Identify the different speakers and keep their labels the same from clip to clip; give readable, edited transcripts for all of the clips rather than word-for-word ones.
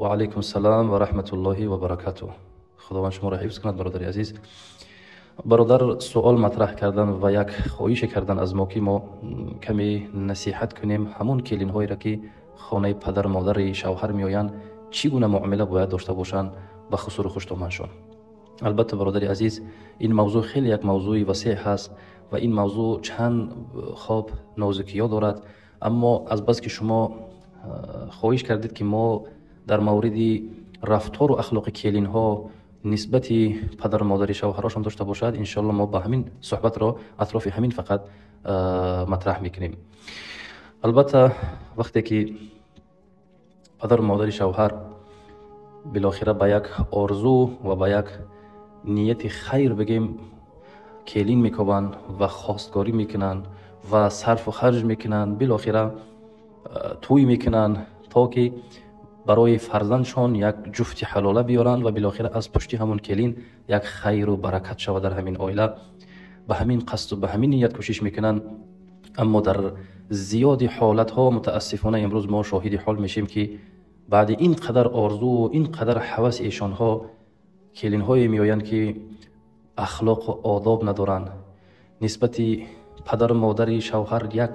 Speaker 1: و علیکم السلام و رحمت الله و برکاته. خداوند شما را حفظ کند برادر عزیز. برادر سوال مطرح کردن و یک خواهش کردن از ما که ما کمی نصیحت کنیم همون کلین هایی را که خانه پدر مادر شوهر میآیند چگونه معامله باید داشته باشند به خصوص خوشتومنشان. البته برادر عزیز این موضوع خیلی یک موضوع وسیع هست و این موضوع چند خواب نازکی‌ها دارد، اما از بس که شما خواهش کردید که ما در مورد رفتار و اخلاق کلین ها نسبت پدر و مادر شوهرشان داشته باشد، انشالله ما با همین صحبت را اطراف همین فقط مطرح میکنیم. البته وقتی که پدر و مادر شوهر بالاخره با یک آرزو و با یک نیت خیر بگیم کلین میکنن و خواستگاری میکنن و صرف و خرج میکنن، بالاخره توی میکنن تا که برای فرزندشان یک جفت حلاله بیارن و بالاخره از پشت همون کلین یک خیر و برکت شود در همین عائله. به همین قصد و به همین نیت کوشش میکنن، اما در زیاد حالت ها متاسفانه امروز ما شاهد حال میشیم که بعد این قدر آرزو و این قدر هوس ایشان ها کلین های میآیند که اخلاق و آداب ندارن، نسبت پدر و مادر شوهر یک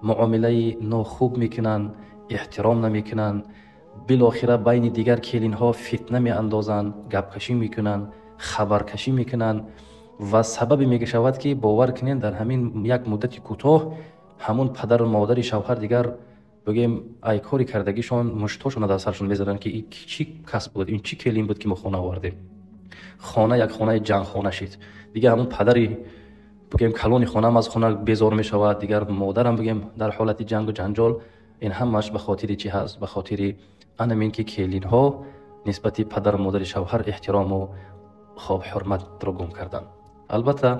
Speaker 1: معامله ناخوب میکنن، احترام نمیکنن، بالاخره بین دیگر کلین ها فتنه می اندازن، گپ کشی میکنن، خبر کشی میکنن و سبب میگه شود که باور کنین در همین یک مدت کوتاه همون پدر و مادر شوهر دیگر بگیم ای کاری کردگیشان مشتاشون در سرشون میذارن که این چی کسب بود، این چی کلین بود که ما خانه آوردیم. خانه یک خانه جنگ خانه شد دیگه، همون پدری بگیم کلون خانه هم از خانه بیزار می شود، دیگر مادرم بگیم در حالت جنگ و جنجال. این همش به خاطر چی هست؟ به خاطر این که کلین ها نسبت پدر و مادر شوهر احترام و خواب حرمت را گم کردن. البته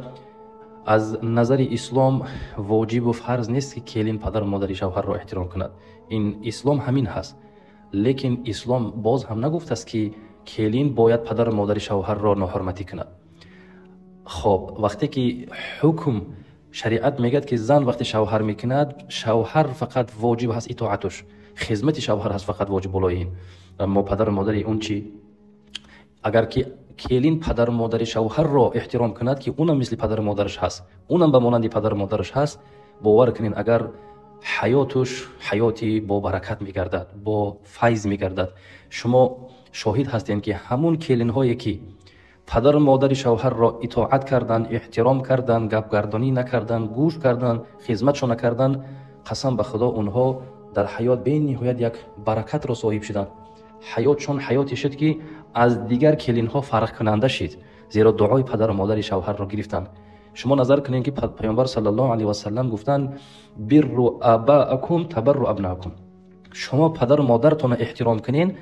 Speaker 1: از نظر اسلام واجب و فرض نیست که کلین پدر و مادر شوهر را احترام کند، این اسلام همین هست، لیکن اسلام باز هم نگفت است که کلین باید پدر و مادر شوهر را ناحرمتی کند. خب وقتی که حکم شریعت میگه که زن وقتی شوهر میکند، شوهر فقط واجب هست اطاعتش، خدمت شوهر هست فقط واجب بالای این. اما پدر و مادر اون چی؟ اگر که کلین پدر و مادر شوهر را احترام کند که اونم مثل پدر و مادرش هست، اونم به مانند پدر و مادرش هست، باور کنین اگر حیاتش حیاتی با برکت میگردد، با فیض میگردد. شما شاهد هستین که همون کلین هایی که پدر و مادر شوهر را اطاعت کردن، احترام کردن، گپ گردانی نکردن، گوش کردن، خدمتشون نکردن، قسم به خدا اونها در حیات به نهایت یک برکت را صاحب شدند. حیاتشون حیاتی شد که از دیگر کلین ها فرق کننده شد، زیرا دعای پدر و مادر شوهر را گرفتن. شما نظر کنین که پیامبر صلی الله علیه و سلم گفتن بر اباءکم تبر ابناکم، شما پدر و مادرتون احترام کنین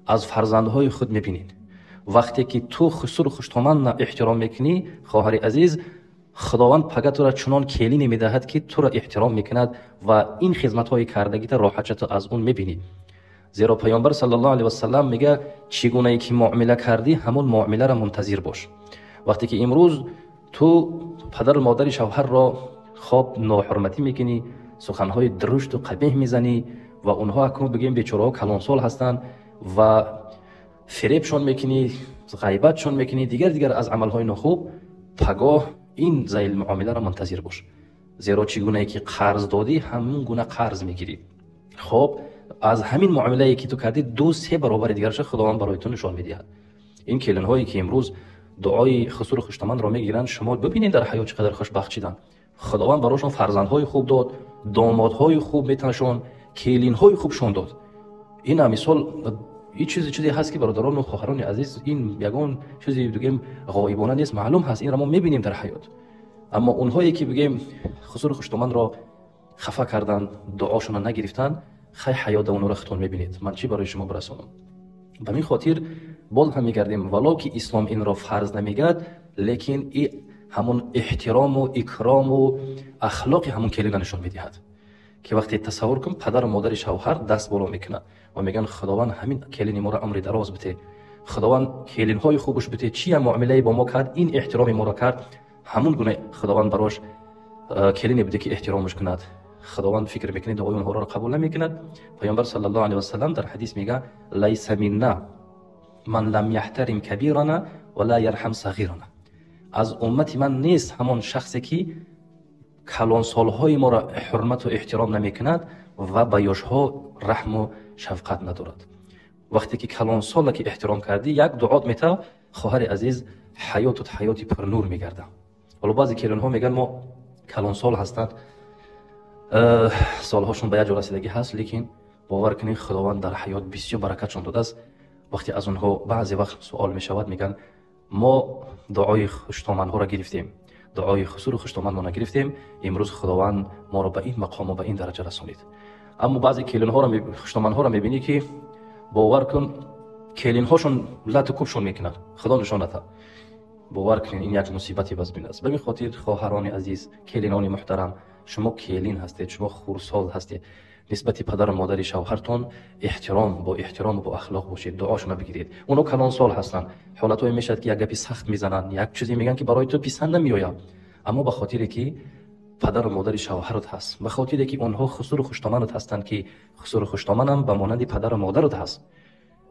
Speaker 1: از فرزندهای خود میبینین. وقتی که تو خسر خوشتومن احترام میکنی خواهر عزیز، خداوند پگه تو را چنان کلینی میدهد که تو را احترام میکند و این خدمت های کردگیت راحت از اون میبینی. زیرا پیامبر صلی الله علیه و سلم میگه چگونه ای که معامله کردی همون معامله را منتظر باش. وقتی که امروز تو پدر و مادر شوهر را خواب ناحرمتی میکنی، سخنهای درشت و قبیح میزنی و اونها اکنون بگیم بیچاره ها کلانسال هستند و فریبشون میکنی، غیبتشون میکنی، دیگر از عملهای ناخوب، پگاه این ذیل معامله را منتظر باش. زیرا چگونه ای که قرض دادی همون گونه قرض میگیری. خب از همین معامله ای که تو کردی 2-3 برابر دیگرش خداوند برای تو نشان میدهد. این کلین هایی که امروز دعای خسور خوشتمند را میگیرن، شما ببینید در حیات چقدر خوشبخت شدن. خداوند براشون فرزندهای خوب داد، دامادهای خوب میتنشون، کلین های خوبشون داد. این مثال این چیزی هست که برادران و خواهران عزیز، این یگان چیزی بگیم غایبانه نیست، معلوم هست، این را ما میبینیم در حیات. اما اونهایی که بگیم خسور خوشتمند را خفا کردن، دعاشون را نگرفتن، خیلی حیات اون را خودتون میبینید. من چی برای شما برسونم؟ به این خاطر باز هم میگردیم ولو که اسلام این را فرض نمیگد، لیکن این همون احترام و اکرام و اخلاق همون کلین نشون میدهد که وقتی تصور کن پدر و مادر شوهر دست بالا میکنه و میگن خداوند همین کلین ما را عمر دراز بده، خداوند کلین های خوبش بده، چی هم معامله با ما کرد، این احترام ما را کرد، همون گونه خداوند براش کلینی بده که احترامش کند، خداوند فکر میکنه دعای اونها را قبول نمیکند. پیامبر صلی الله علیه و سلم در حدیث میگه لیس منا من لم یحترم کبیرنا ولا یرحم صغیرنا. از امت من نیست همان شخصی که کلان سالهای ما را حرمت و احترام نمیکند و به یاشها رحم و شفقت ندارد. وقتی که کلان سال که احترام کردی یک دعات میته خواهر عزیز حیاتت حیاتی پر نور میگرده. ولی بعضی کلانها میگن ما کلان سال هستند سالهاشون به یک جا رسیدگی هست، لیکن باور کنید خداوند در حیات بسیار برکتشون داده است. وقتی از اونها بعضی وقت سوال میشود میگن ما دعای خوشتامنها را گرفتیم، دعای خسور خوشتامن ما نگرفتیم، امروز خداوند ما را به این مقام و به این درجه رسانید. اما بعضی کلینها را خوشتامنها را میبینی که باور کن کلینهاشون لط و کوبشون میکنن، خدا نشان نده. باور کنید این یک مصیبتی بزمین است. به این خاطر خواهران عزیز، کلینان محترم، شما کلین هستید، شما خورسال هستید، نسبت پدر و مادر شوهرتون احترام با احترام و با اخلاق باشید، دعاشون بگیرید. اونا کلان سال هستن، حالتایی میشد که یک گپی سخت میزنن، یک چیزی میگن که برای تو پسند نمیآید، اما به خاطر که پدر و مادر شوهرت هست، به خاطر که اونها خسور و خوشتامنت هستند که خسور و خوشتامنم به مانند پدر و مادرت هست،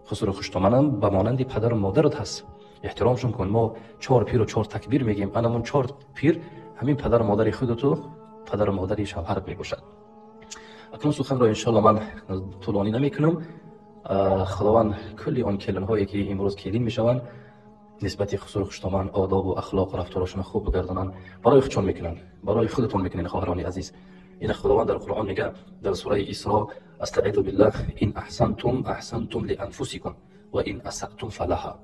Speaker 1: خسور و خوشتامنم به مانند پدر و مادرت هست، احترامشون کن. ما 4 پیر و 4 تکبیر میگیم، انمون 4 پیر همین پدر و مادر خودتو، پدر و مادر شوهرت میباشد. اکنون سخن را انشاءالله من طولانی نمی کنم. خداوند کلی آن کلن هایی که امروز کلین میشوند نسبت خسور خوشتامن، آداب و اخلاق و رفتارشون خوب بگردانن، برای خودشون میکنن، برای خودتون میکنین خواهران عزیز. این خداوند در قرآن میگه در سوره اسراء استعیذوا بالله ان احسنتم لانفسکم و ان اسأتم فلها.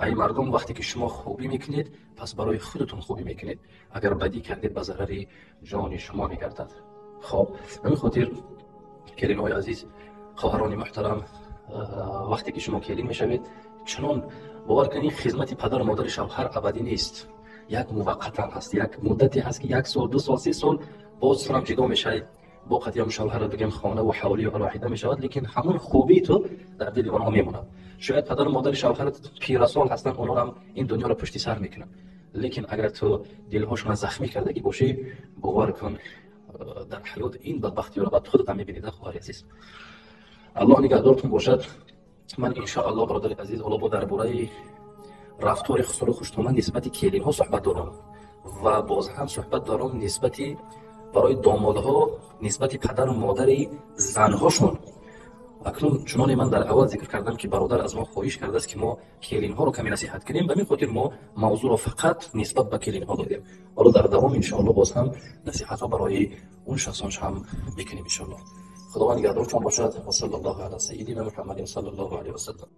Speaker 1: ای مردم وقتی که شما خوبی میکنید پس برای خودتون خوبی میکنید، اگر بدی کردید به ضرر جان شما میگردد. خب همین خاطر کلین‌های عزیز، خواهران محترم، وقتی که شما کلین میشوید چنان باور کنید خدمت پدر و مادر شوهر ابدی نیست، یک موقتا هست، یک مدتی هست که 1 سال 2 سال 3 سال باز هم جدا میشه، با قدیم شوهر بگم خانه و حوالی و واحده میشود، لیکن همون خوبی تو در دل آنها میمونه. شاید پدر و مادر شوهرت پیرسال هستن، اونها هم این دنیا رو پشت سر میکنن، لیکن اگر تو دلهاشون زخمی کردگی باشی باور کن در حیات این بدبختی رو بعد خودت هم میبینید. خواهر عزیز الله نگهدارتون باشد. من ان شاء الله برادر عزیز حالا با درباره رفتار خسور و خوشتامن نسبت کلین ها صحبت دارم و باز هم صحبت دارم نسبت برای دامادها نسبت پدر و مادر زنهاشون. اکنون چنان من در اول ذکر کردم که برادر از ما خواهش کرده است که ما کلین ها رو کمی نصیحت کنیم، به این خاطر ما موضوع رو فقط نسبت به کلین ها دادیم. حالا در دوام ان شاء الله باز هم نصیحت ها برای اون شخصان هم میکنیم ان شاء الله. خداوند نگهدارتون باشد و صلی الله علی سیدنا محمد صلی الله علیه و سلم.